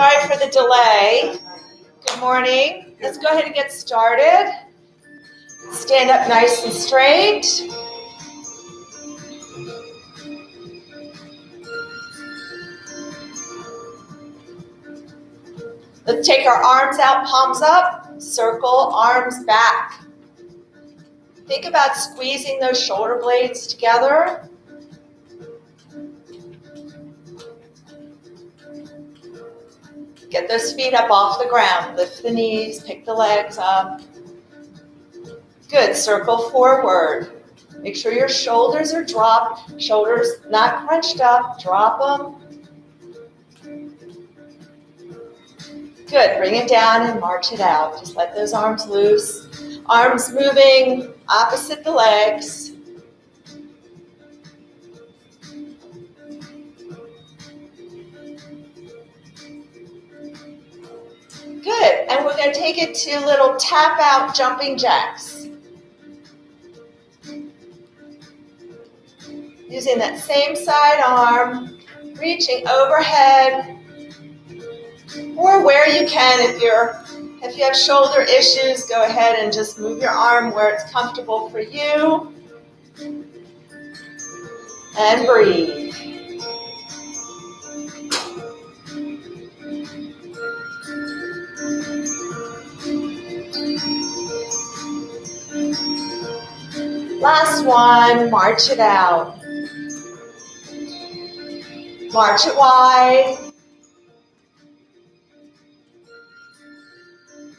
Sorry for the delay. Good morning. Let's go ahead and get started. Stand up nice and straight. Let's take our arms out, palms up, circle, arms back. Think about squeezing those shoulder blades together. Get those feet up off the ground. Lift the knees, pick the legs up. Good, circle forward. Make sure your shoulders are dropped, shoulders not crunched up, drop them. Good, bring it down and march it out. Just let those arms loose. Arms moving opposite the legs. Good, and we're going to take it to little tap out jumping jacks. Using that same side arm, reaching overhead, or where you can. If you have shoulder issues, go ahead and just move your arm where it's comfortable for you. And breathe. Last one, march it out. March it wide.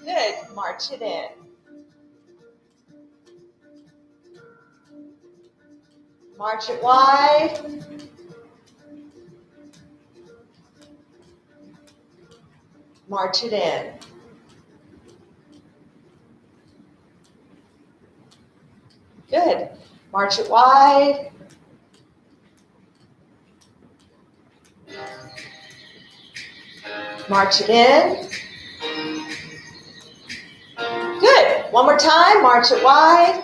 Good, march it in. March it wide. March it in. Good. March it wide. March it in. Good. One more time. March it wide.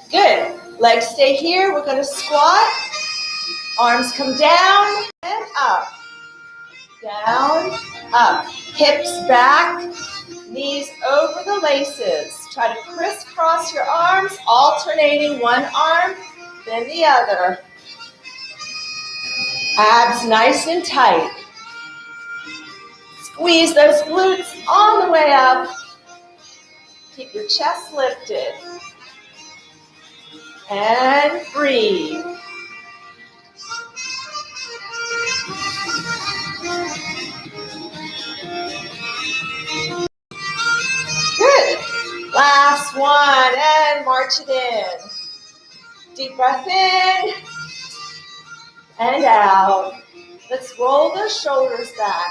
Good. Legs stay here. We're going to squat. Arms come down and up. Down, up. Hips back. Knees over the laces. Try to crisscross your arms, alternating one arm, then the other. Abs nice and tight. Squeeze those glutes all the way up. Keep your chest lifted. And breathe. Good. Last one, and march it in. Deep breath in and out. Let's roll those shoulders back.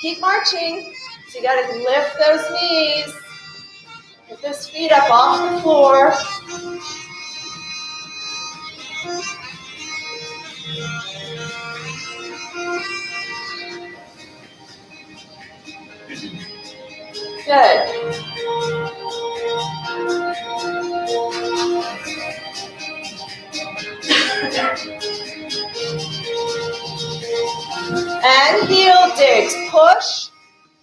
Keep marching. So you got to lift those knees. Get those feet up off the floor. Good. And heel digs. Push,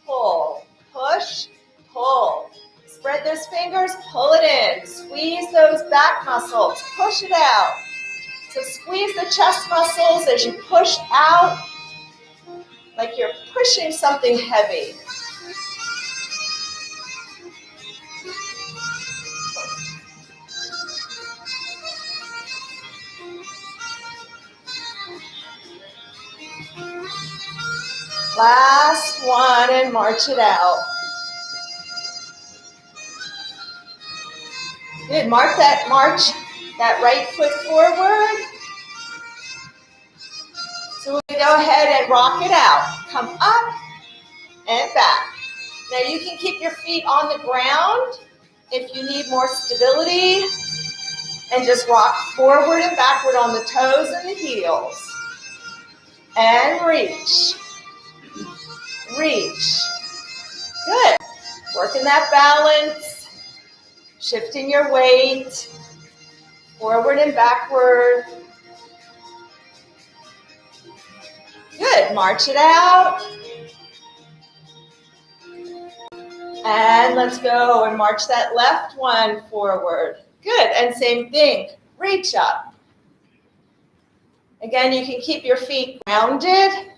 pull. Push, pull. Spread those fingers, pull it in. Squeeze those back muscles. Push it out. So squeeze the chest muscles as you push out, like you're pushing something heavy. Last one, and march it out. Good, march that right foot forward. So we go ahead and rock it out. Come up and back. Now you can keep your feet on the ground if you need more stability, and just rock forward and backward on the toes and the heels. And reach. Reach. Good. Working that balance. Shifting your weight. Forward and backward. Good, march it out. And let's go and march that left one forward. Good, and same thing, reach up. Again, you can keep your feet grounded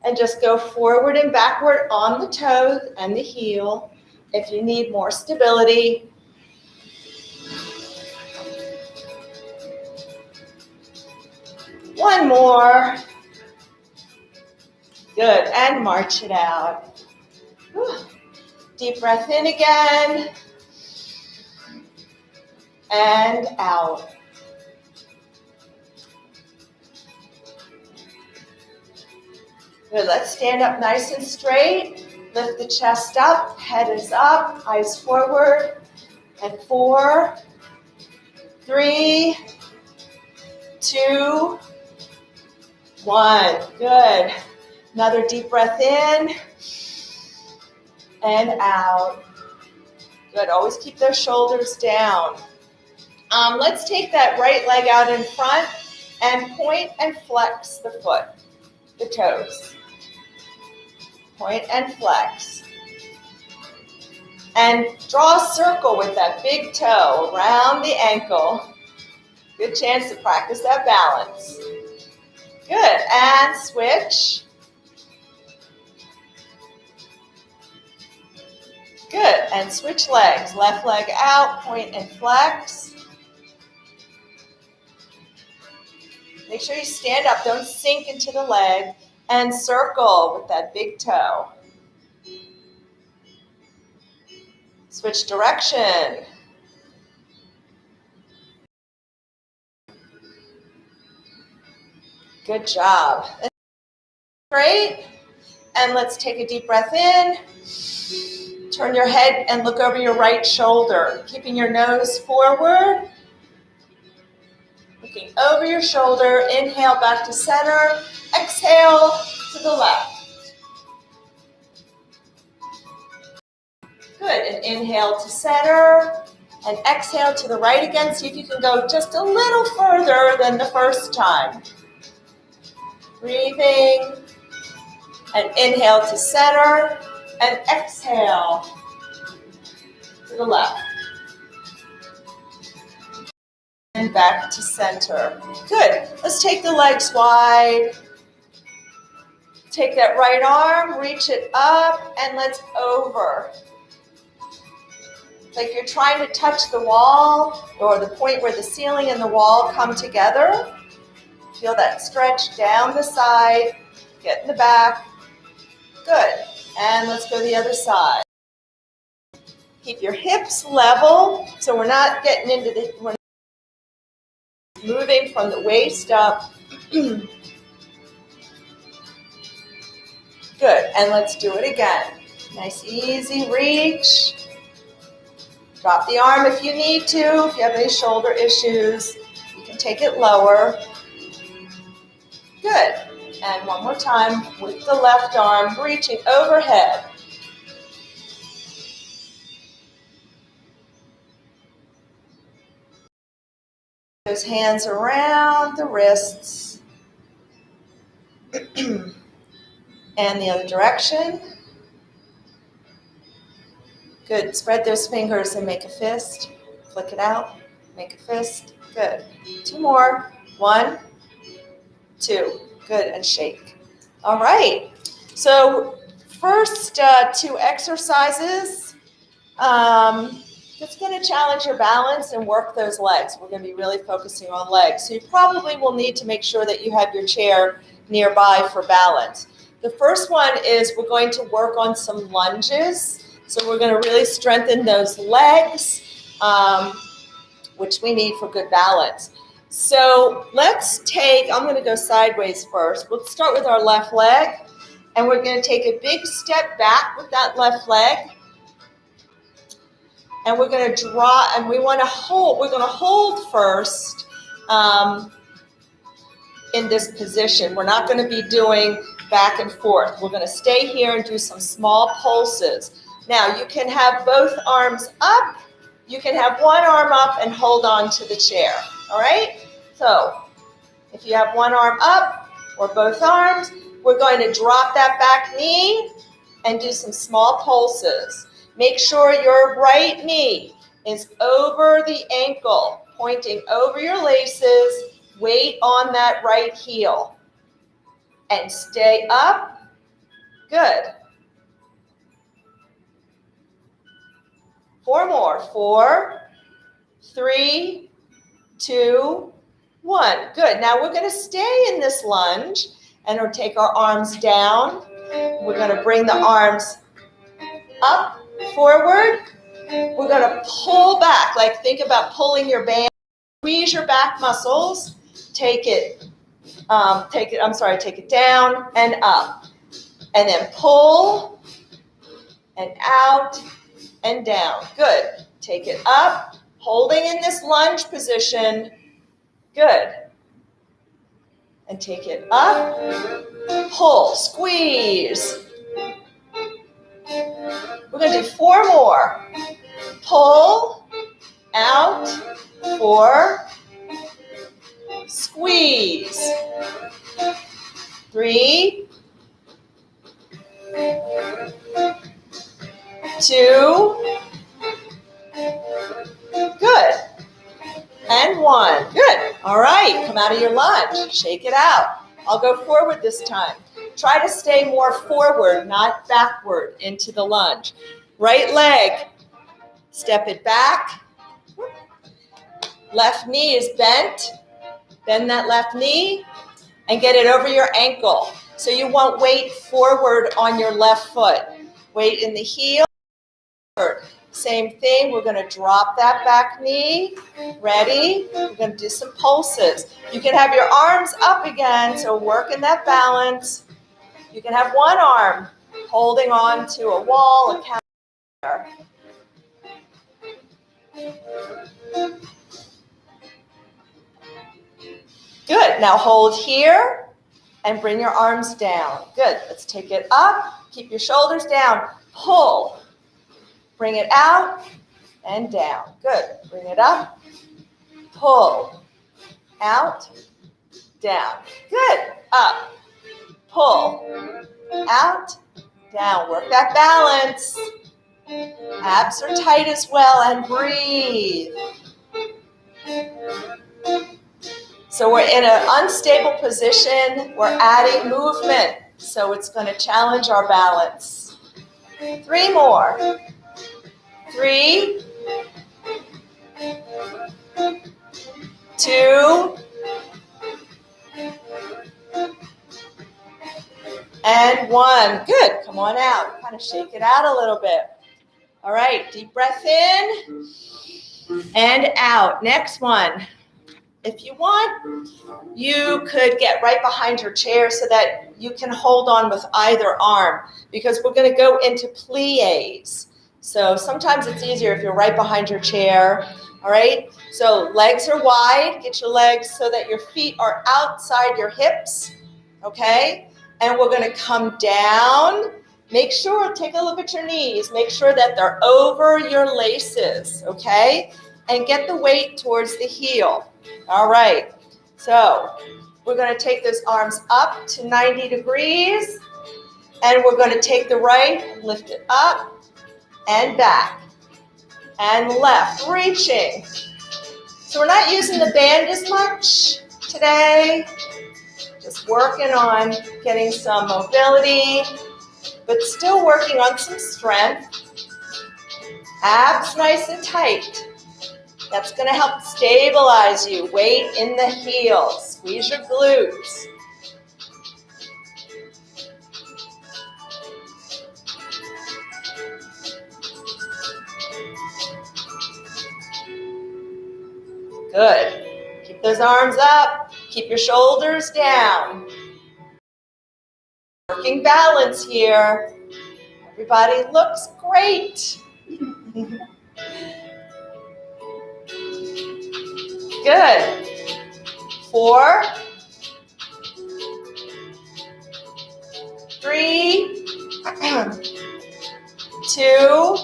and just go forward and backward on the toes and the heel if you need more stability. One more. Good, and march it out. Whew. Deep breath in again, and out. Good, let's stand up nice and straight. Lift the chest up, head is up, eyes forward. And 4, 3, 2, 1. Good. Another deep breath in and out. Good, always keep those shoulders down. Let's take that right leg out in front and point and flex the foot, the toes. Point and flex. And draw a circle with that big toe around the ankle. Good chance to practice that balance. Good, and switch. Good, and switch legs. Left leg out, point and flex. Make sure you stand up, don't sink into the leg, and circle with that big toe. Switch direction. Good job. Great. And let's take a deep breath in. Turn your head and look over your right shoulder, keeping your nose forward. Looking over your shoulder. Inhale back to center. Exhale to the left. Good. And inhale to center. And exhale to the right again. See if you can go just a little further than the first time. Breathing. And inhale to center. And exhale to the left. And back to center. Good. Let's take the legs wide. Take that right arm, reach it up, and let's over. Like you're trying to touch the wall or the point where the ceiling and the wall come together. Feel that stretch down the side, get in the back. Good. And let's go the other side. Keep your hips level so we're not getting into the, we're moving from the waist up. Good. And let's do it again. Nice, easy reach. Drop the arm if you need to. If you have any shoulder issues, you can take it lower. Good. And one more time with the left arm, reaching overhead. Those hands around the wrists. And the other direction. Good. Spread those fingers and make a fist. Flick it out. Make a fist. Good. 2 more. 1, 2. Good. And shake. All right. So first 2 exercises. It's going to challenge your balance and work those legs. We're going to be really focusing on legs. So you probably will need to make sure that you have your chair nearby for balance. The first one is we're going to work on some lunges. So we're going to really strengthen those legs, which we need for good balance. So let's take, I'm going to go sideways first. We'll start with our left leg, and we're going to take a big step back with that left leg. And we're going to draw, and we want to hold, we're going to hold first in this position. We're not going to be doing back and forth. We're going to stay here and do some small pulses. Now, you can have both arms up. You can have one arm up and hold on to the chair, all right? So if you have one arm up or both arms, We're going to drop that back knee and do some small pulses. Make sure your right knee is over the ankle, pointing over your laces. Weight on that right heel. And stay up. Good. 4 more. 4, 3, 2, 1. Good. Now we're going to stay in this lunge and we'll take our arms down. We're going to bring the arms up, forward. We're going to pull back, like think about pulling your band. Squeeze your back muscles. Take it down and up. And then pull and out and down. Good. Take it up, holding in this lunge position. Good. And take it up, pull, squeeze. We're going to do 4 more. Pull, out, 4, squeeze. 3, 2, good. And 1, good. All right, come out of your lunge, shake it out. I'll go forward this time. Try to stay more forward, not backward into the lunge. Right leg, step it back. Left knee is bent. Bend that left knee and get it over your ankle. So you want weight forward on your left foot. Weight in the heel. Same thing, we're going to drop that back knee. Ready? We're going to do some pulses. You can have your arms up again, so work in that balance. You can have one arm holding on to a wall, a counter. Good, now hold here and bring your arms down. Good, let's take it up, keep your shoulders down, pull. Bring it out and down. Good. Bring it up, pull, out, down. Good. Up, pull, out, down. Work that balance. Abs are tight as well, and breathe. So we're in an unstable position. We're adding movement, so it's going to challenge our balance. 3 more. 3, 2, and 1. Good. Come on out. Kind of shake it out a little bit. All right. Deep breath in and out. Next one. If you want, you could get right behind your chair so that you can hold on with either arm, because we're going to go into plies. So sometimes it's easier if you're right behind your chair, all right? So legs are wide. Get your legs so that your feet are outside your hips, okay? And we're going to come down. Make sure, take a look at your knees. Make sure that they're over your laces, okay? And get the weight towards the heel. All right. So we're going to take those arms up to 90 degrees. And we're going to take the right, lift it up. And back, and left, reaching. So we're not using the band as much today, just working on getting some mobility, but still working on some strength. Abs nice and tight. That's going to help stabilize you. Weight in the heels. Squeeze your glutes. Good. Keep those arms up. Keep your shoulders down. Working balance here. Everybody looks great. Good. 4, 3, 2.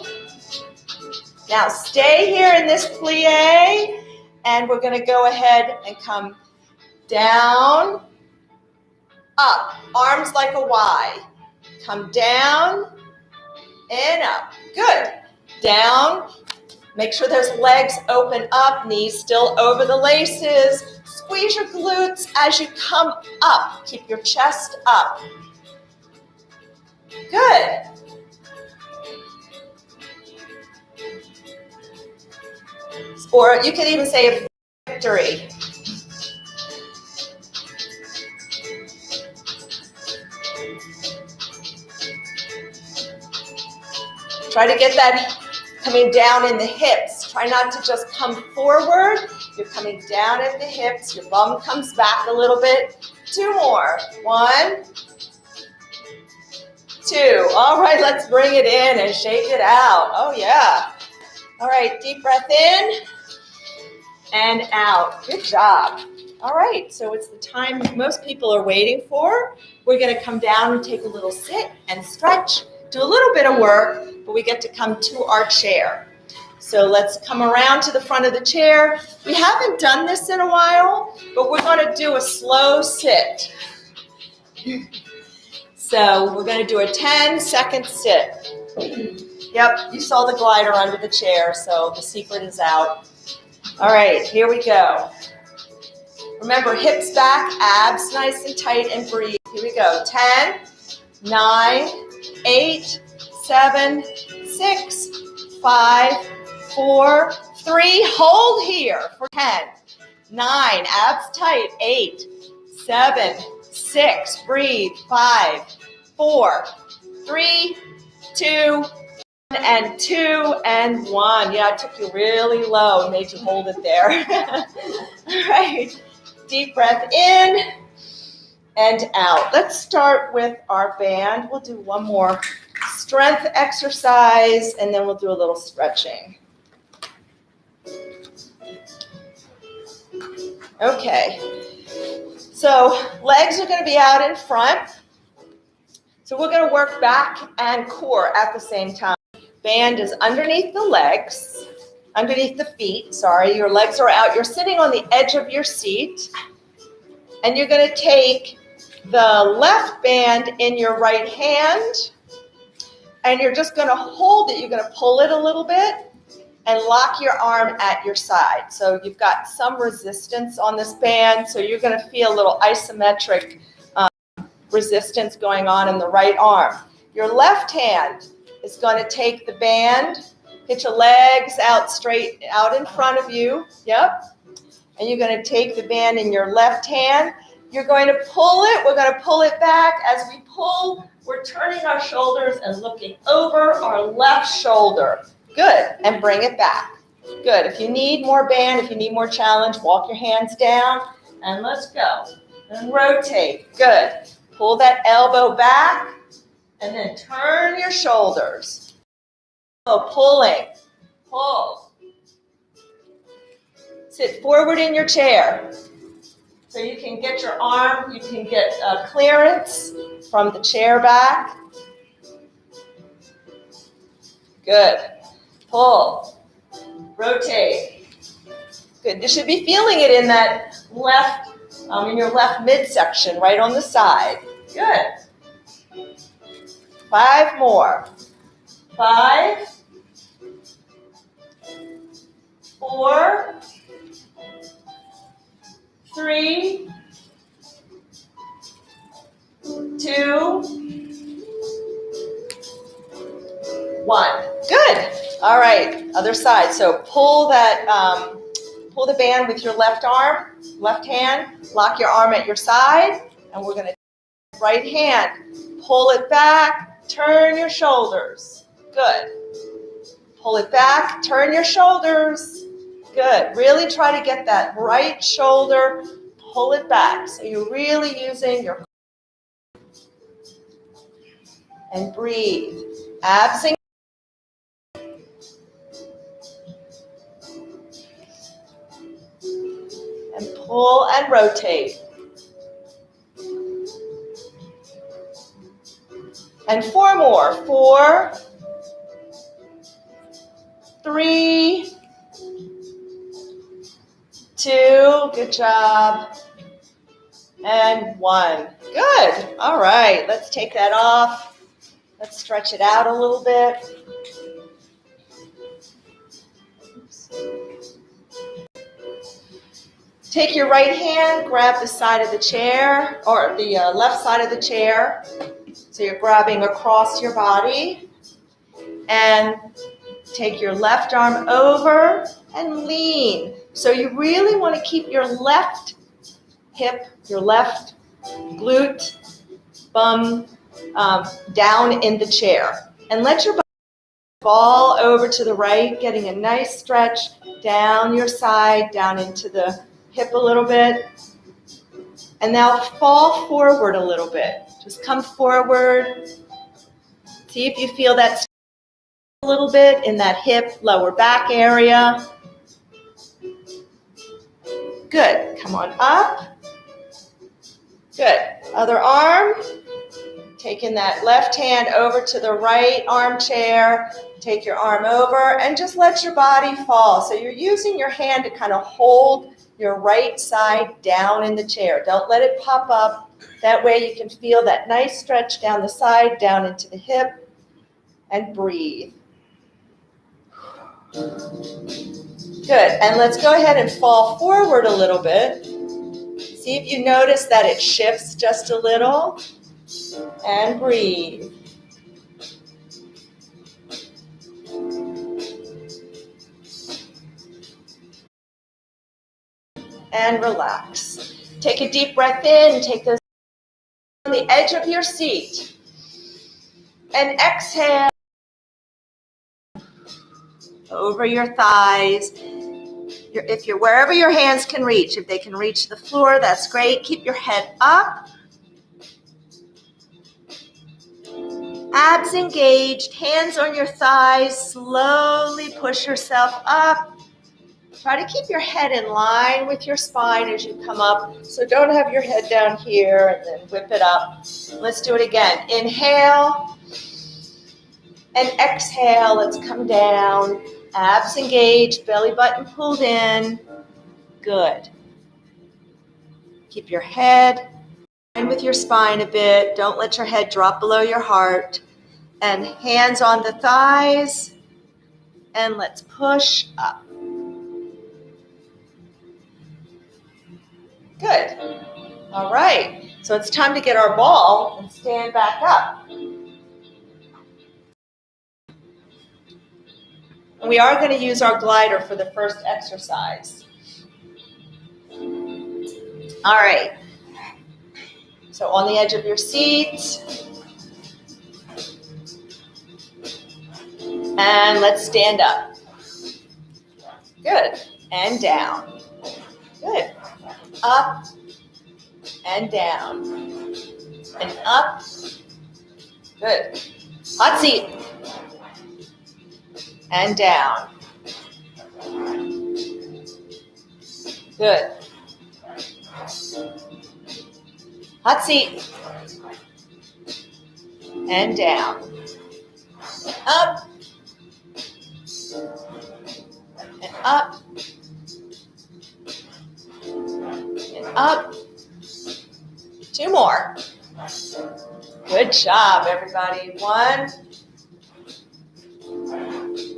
Now stay here in this plie. And we're going to go ahead and come down, up, arms like a Y. Come down and up. Good. Down. Make sure those legs open up, knees still over the laces. Squeeze your glutes as you come up. Keep your chest up. Good. Or you can even say victory. Try to get that coming down in the hips. Try not to just come forward. You're coming down at the hips. Your bum comes back a little bit. 2 more. 1, 2. All right, let's bring it in and shake it out. Oh, yeah. All right, deep breath in and out. Good job. All right, so it's the time most people are waiting for. We're going to come down and take a little sit and stretch. Do a little bit of work, but we get to come to our chair. So let's come around to the front of the chair. We haven't done this in a while, but we're going to do a slow sit. So we're going to do a 10-second sit. Yep, you saw the glider under the chair, so the secret is out. All right, here we go. Remember, hips back, abs nice and tight, and breathe. Here we go. 10, 9, 8, 7, 6, 5, 4, 3. Hold here for 10, 9, abs tight, 8, 7, 6, breathe, 5, 4, 3, 2, and 2, and 1. Yeah, I took you really low and made you hold it there. All right, deep breath in and out. Let's start with our band. We'll do one more strength exercise, and then we'll do a little stretching. Okay, so legs are going to be out in front. So we're going to work back and core at the same time. Band is underneath the legs, underneath the feet, sorry. Your legs are out. You're sitting on the edge of your seat, and you're going to take the left band in your right hand, and you're just going to hold it. You're going to pull it a little bit and lock your arm at your side. So you've got some resistance on this band, so you're going to feel a little isometric resistance going on in the right arm. Your left hand is going to take the band, get your legs out straight out in front of you. Yep. And you're going to take the band in your left hand. You're going to pull it. We're going to pull it back. As we pull, we're turning our shoulders and looking over our left shoulder. Good. And bring it back. Good. If you need more band, if you need more challenge, walk your hands down and let's go. And rotate. Good. Pull that elbow back and then turn your shoulders. So pulling. Pull. Sit forward in your chair. So you can get your arm, you can get clearance from the chair back. Good. Pull. Rotate. Good. You should be feeling it in that left, in your left midsection, right on the side. Good. 5 more. 5, 4, 3, 2, 1. Good. All right. Other side. So pull that, pull the band with your left arm, left hand. Lock your arm at your side, and we're going to right hand. Pull it back. Turn your shoulders. Good. Pull it back. Turn your shoulders. Good. Really try to get that right shoulder. Pull it back. So you're really using your and breathe. Abs and pull and rotate. And 4 more. 4, 3, 2. Good job. And 1. Good. All right, let's take that off. Let's stretch it out a little bit. Take your right hand, grab the side of the chair, or the left side of the chair. So you're grabbing across your body. And take your left arm over and lean. So you really want to keep your left hip, your left glute, bum down in the chair. And let your body fall over to the right, getting a nice stretch down your side, down into the hip a little bit. And now fall forward a little bit. Just come forward. See if you feel that a little bit in that hip, lower back area. Good. Come on up. Good. Other arm. Taking that left hand over to the right armchair. Take your arm over and just let your body fall. So you're using your hand to kind of hold your right side down in the chair. Don't let it pop up. That way you can feel that nice stretch down the side, down into the hip, and breathe. Good. And let's go ahead and fall forward a little bit. See if you notice that it shifts just a little. And breathe. And relax. Take a deep breath in. Take those on the edge of your seat. And exhale over your thighs. If you're wherever your hands can reach, if they can reach the floor, that's great. Keep your head up. Abs engaged, hands on your thighs. Slowly push yourself up. Try to keep your head in line with your spine as you come up. So don't have your head down here and then whip it up. Let's do it again. Inhale and exhale. Let's come down. Abs engaged, belly button pulled in. Good. Keep your head in with your spine a bit. Don't let your head drop below your heart. And hands on the thighs. And let's push up. Good. All right. So it's time to get our ball and stand back up. And we are going to use our glider for the first exercise. All right. So on the edge of your seat. And let's stand up. Good. And down. Good. Up and down. And up. Good. Hot seat. And down. Good. Hot seat. And down. Up. And up. And up. 2 more. Good job, everybody. 1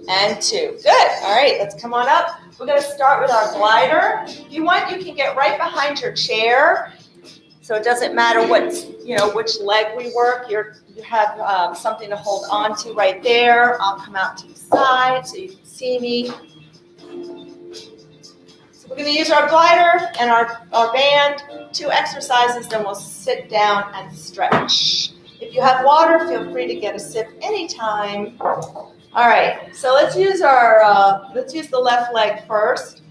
and 2. Good. All right, let's come on up. We're going to start with our glider. If you want, you can get right behind your chair. So it doesn't matter which leg we work. You have something to hold on to right there. I'll come out to the side so you can see me. So we're going to use our glider and our band. 2 exercises, then we'll sit down and stretch. If you have water, feel free to get a sip anytime. All right, so let's use the left leg first.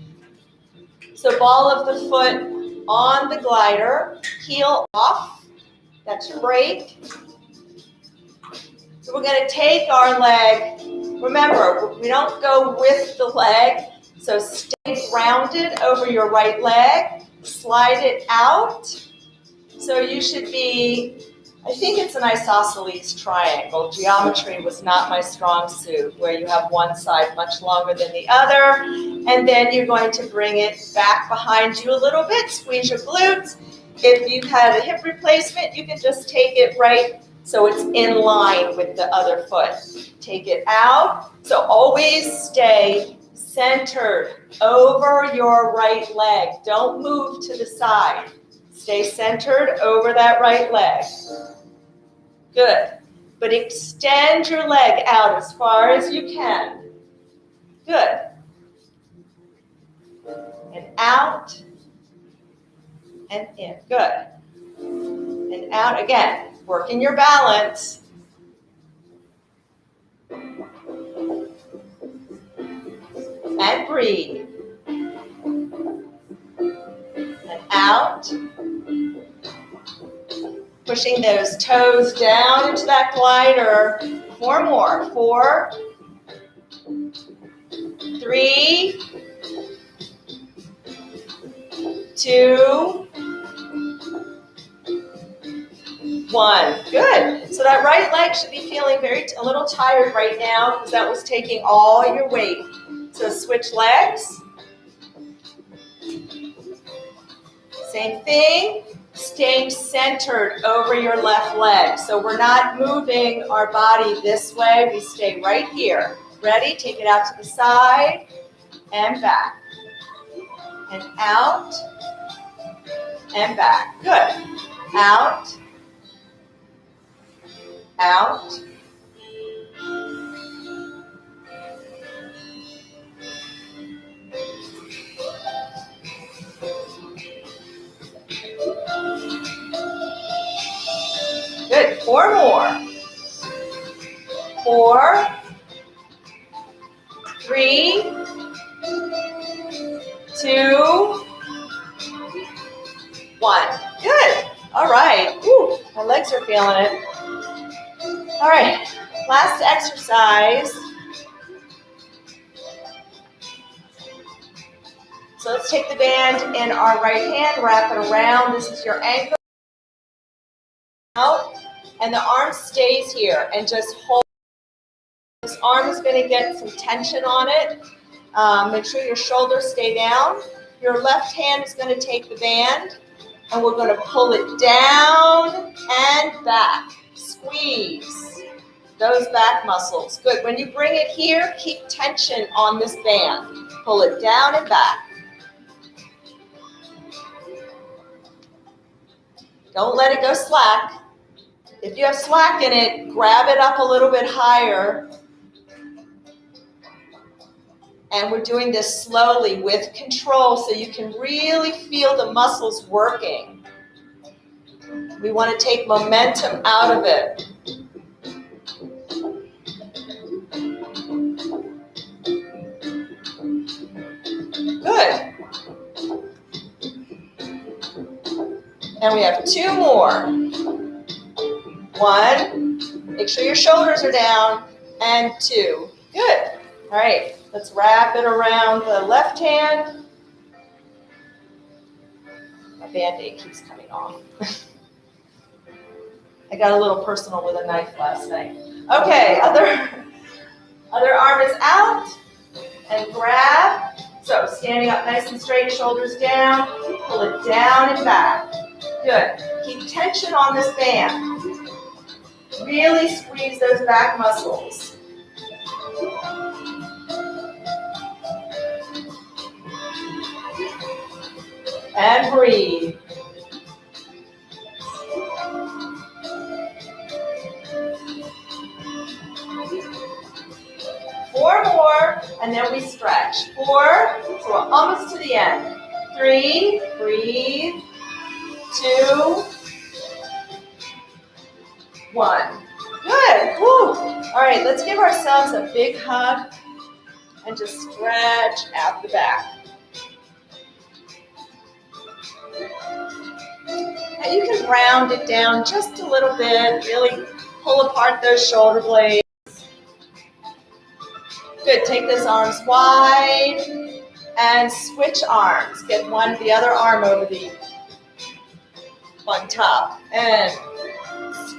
So ball of the foot on the glider, heel off. That's your break. So we're going to take our leg. Remember, we don't go with the leg. So stay grounded over your right leg. Slide it out. So you should be, I think it's an isosceles triangle. Geometry was not my strong suit, where you have one side much longer than the other. And then you're going to bring it back behind you a little bit. Squeeze your glutes. If you've had a hip replacement, you can just take it right so it's in line with the other foot. Take it out. So always stay centered over your right leg. Don't move to the side. Stay centered over that right leg. Good. But extend your leg out as far as you can. Good. And out and in. Good. And out again. Working your balance. And breathe. And out. Pushing those toes down into that glider. 4 more. 4, 3, 2, 1. Good. So that right leg should be feeling a little tired right now because that was taking all your weight. So switch legs. Same thing. Staying centered over your left leg. So we're not moving our body this way. We stay right here. Ready? Take it out to the side and back. And out and back. Good. Out. Out. Good. 4 more. 4, 3, 2, 1. Good. All right. Woo, my legs are feeling it. All right. Last exercise. So let's take the band in our right hand, wrap it around. This is your ankle. Out, and the arm stays here and just hold. This arm is going to get some tension on it. Make sure your shoulders stay down. Your left hand is going to take the band and we're going to pull it down and back. Squeeze those back muscles. Good. When you bring it here, keep tension on this band. Pull it down and back. Don't let it go slack. If you have slack in it, grab it up a little bit higher. And we're doing this slowly with control so you can really feel the muscles working. We want to take momentum out of it. Good. And we have 2 more. 1, make sure your shoulders are down, and 2. Good. All right, let's wrap it around the left hand. My Band-Aid keeps coming off. I got a little personal with a knife last night. Okay, other arm is out, and grab. So standing up nice and straight, shoulders down, pull it down and back. Good. Keep tension on this band. Really squeeze those back muscles. And breathe. Four more, and then we stretch. 4, so we're almost to the end. 3, breathe. 2, 1. Good. Woo. All right, let's give ourselves a big hug and just stretch out the back. Now you can round it down just a little bit, really pull apart those shoulder blades. Good, take those arms wide and switch arms. Get the other arm over the on top and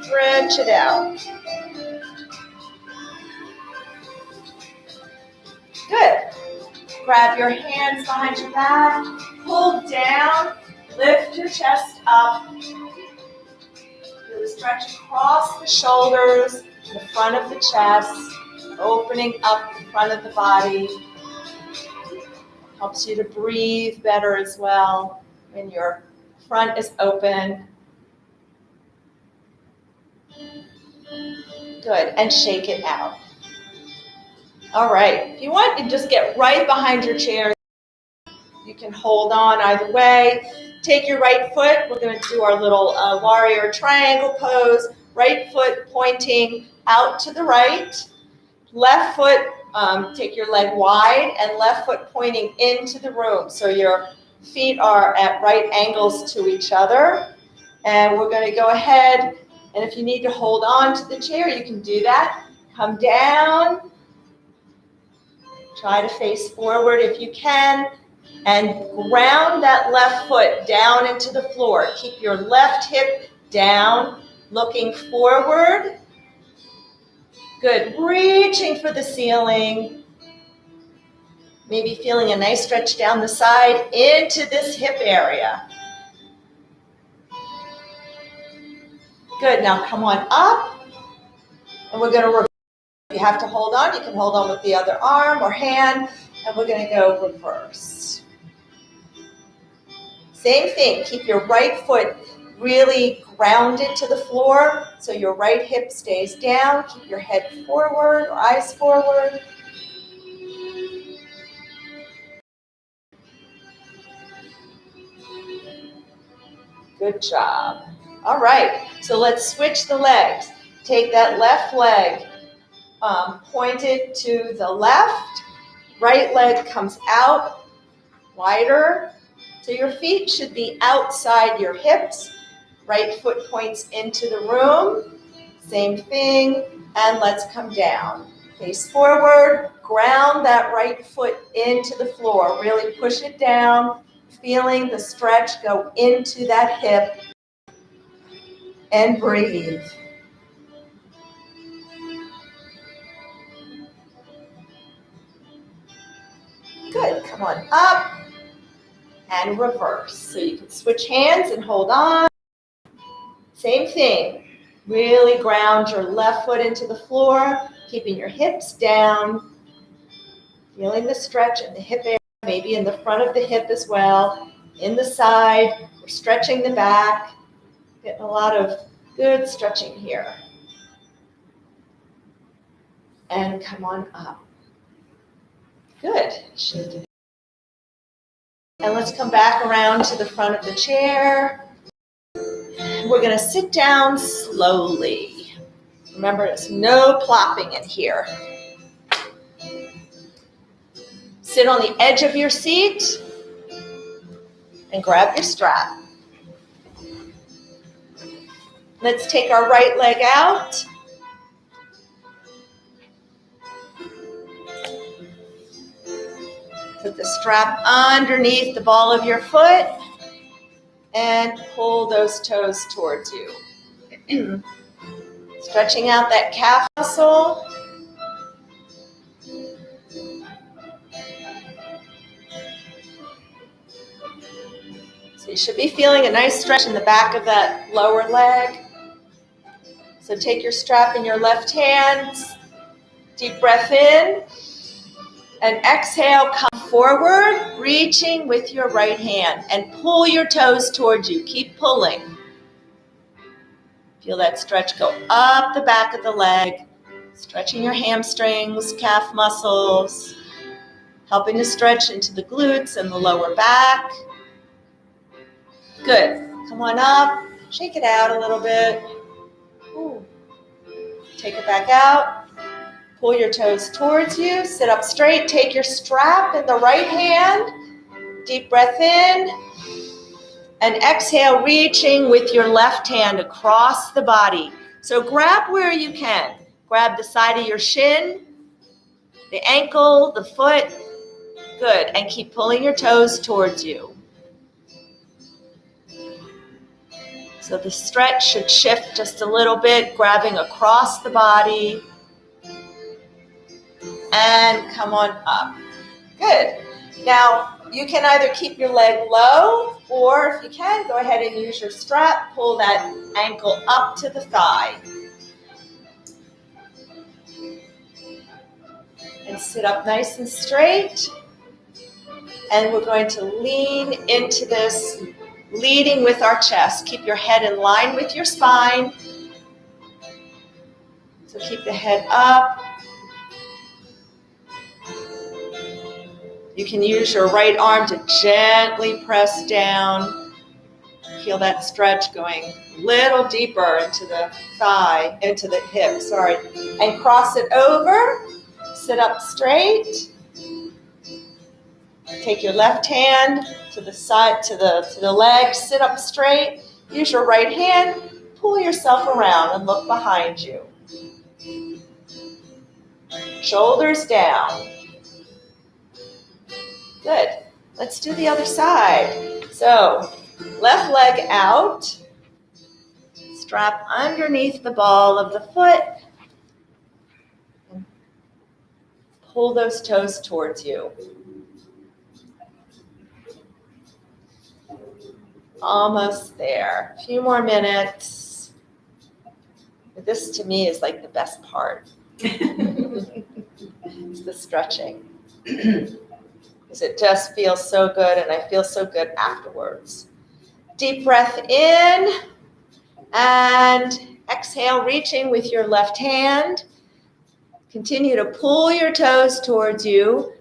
stretch it out. Good. Grab your hands behind your back, pull down Lift your chest up. Feel the stretch across the shoulders, the front of the chest, opening up the front of the body. Helps you to breathe better as well when your front is open. Good, and shake it out. All right, if you want, you just get right behind your chair. You can hold on either way. Take your right foot. We're going to do our little warrior triangle pose. Right foot pointing out to the right. Left foot, take your leg wide, and left foot pointing into the room. So your feet are at right angles to each other. And we're going to go ahead, and if you need to hold on to the chair, you can do that. Come down. Try to face forward if you can. And ground that left foot down into the floor. Keep your left hip down, looking forward. Good, reaching for the ceiling. Maybe feeling a nice stretch down the side into this hip area. Good, now come on up. And we're going to reverse. If you have to hold on, you can hold on with the other arm or hand. And we're going to go reverse. Same thing, keep your right foot really grounded to the floor so your right hip stays down. Keep your head forward or eyes forward. Good job. All right, so let's switch the legs. Take that left leg pointed to the left. Right leg comes out wider. So your feet should be outside your hips. Right foot points into the room. Same thing. And let's come down. Face forward. Ground that right foot into the floor. Really push it down. Feeling the stretch go into that hip. And breathe. Good. Come on up. And reverse. So you can switch hands and hold on. Same thing. Really ground your left foot into the floor, keeping your hips down, feeling the stretch in the hip area, maybe in the front of the hip as well, in the side. We're stretching the back, getting a lot of good stretching here. And come on up. Good. And let's come back around to the front of the chair. We're going to sit down slowly. Remember, there's no plopping in here. Sit on the edge of your seat and grab your strap. Let's take our right leg out. Put the strap underneath the ball of your foot and pull those toes towards you. Stretching out that calf muscle. So you should be feeling a nice stretch in the back of that lower leg. So take your strap in your left hand. Deep breath in. And exhale, come forward, reaching with your right hand. And pull your toes towards you. Keep pulling. Feel that stretch go up the back of the leg. Stretching your hamstrings, calf muscles. Helping to stretch into the glutes and the lower back. Good. Come on up. Shake it out a little bit. Ooh. Take it back out. Pull your toes towards you. Sit up straight. Take your strap in the right hand. Deep breath in. And exhale, reaching with your left hand across the body. So grab where you can. Grab the side of your shin, the ankle, the foot. Good. And keep pulling your toes towards you. So the stretch should shift just a little bit, grabbing across the body. And come on up. Good. Now, you can either keep your leg low Or if you can, go ahead and use your strap. Pull that ankle up to the thigh. And sit up nice and straight. And we're going to lean into this, leading with our chest. Keep your head in line with your spine. So keep the head up. You can use your right arm to gently press down. Feel that stretch going a little deeper into the thigh, into the hip, sorry. And cross it over. Sit up straight. Take your left hand to the side, to the leg. Sit up straight. Use your right hand. Pull yourself around and look behind you. Shoulders down. Good. Let's do the other side. So, left leg out. Strap underneath the ball of the foot. And pull those toes towards you. Almost there. A few more minutes. This to me is like the best part. It's the stretching. Because it just feels so good, and I feel so good afterwards. Deep breath in, and exhale, reaching with your left hand. Continue to pull your toes towards you.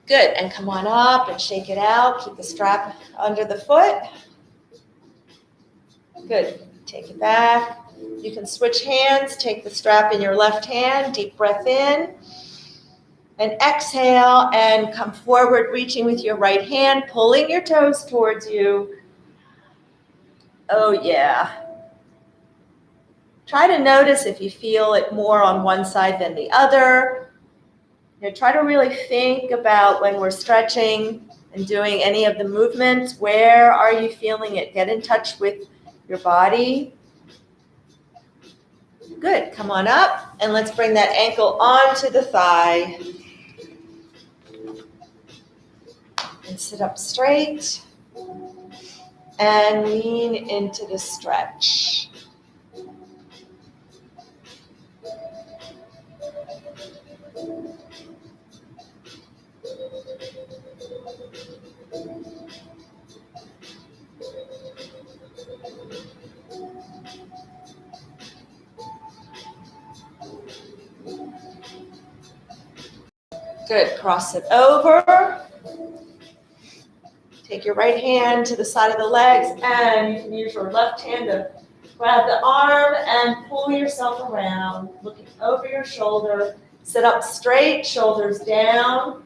Good, and come on up and shake it out. Keep the strap under the foot. Good, take it back. You can switch hands. Take the strap in your left hand. Deep breath in. And exhale and come forward, reaching with your right hand, pulling your toes towards you. Oh yeah. Try to notice if you feel it more on one side than the other. Try to really think about when we're stretching and doing any of the movements, where are you feeling it? Get in touch with your body. Good, come on up and let's bring that ankle onto the thigh. And sit up straight and lean into the stretch. Good, cross it over. Take your right hand to the side of the legs, and you can use your left hand to grab the arm and pull yourself around, looking over your shoulder. Sit up straight, shoulders down.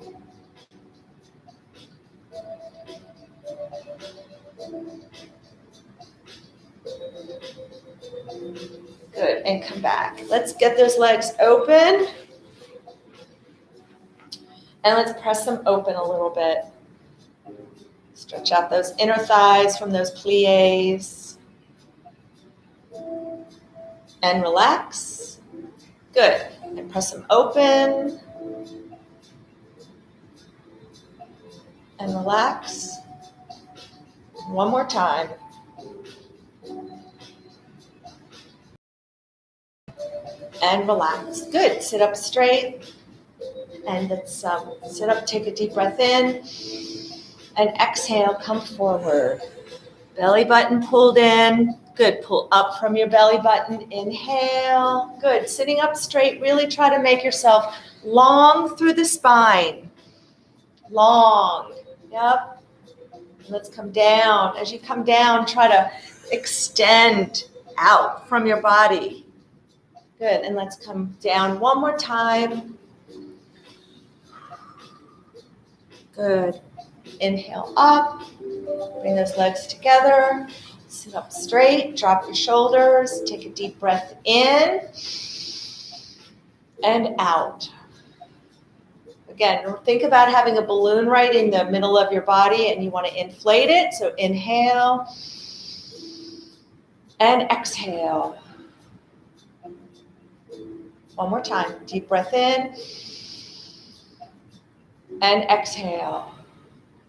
Good, and come back. Let's get those legs open. And let's press them open a little bit. Stretch out those inner thighs from those plies. And relax. Good. And press them open. And relax. One more time. And relax. Good. Sit up straight. And let's sit up, take a deep breath in. And exhale, come forward. Belly button pulled in. Good, pull up from your belly button. Inhale. Good, sitting up straight. Really try to make yourself long through the spine. Long. Yep. Let's come down. As you come down, try to extend out from your body. Good, and let's come down one more time. Good. Inhale up. Bring those legs together. Sit up straight. Drop your shoulders. Take a deep breath in and out. Again, think about having a balloon right in the middle of your body and you want to inflate it. So inhale And exhale. One more time. Deep breath in. And exhale.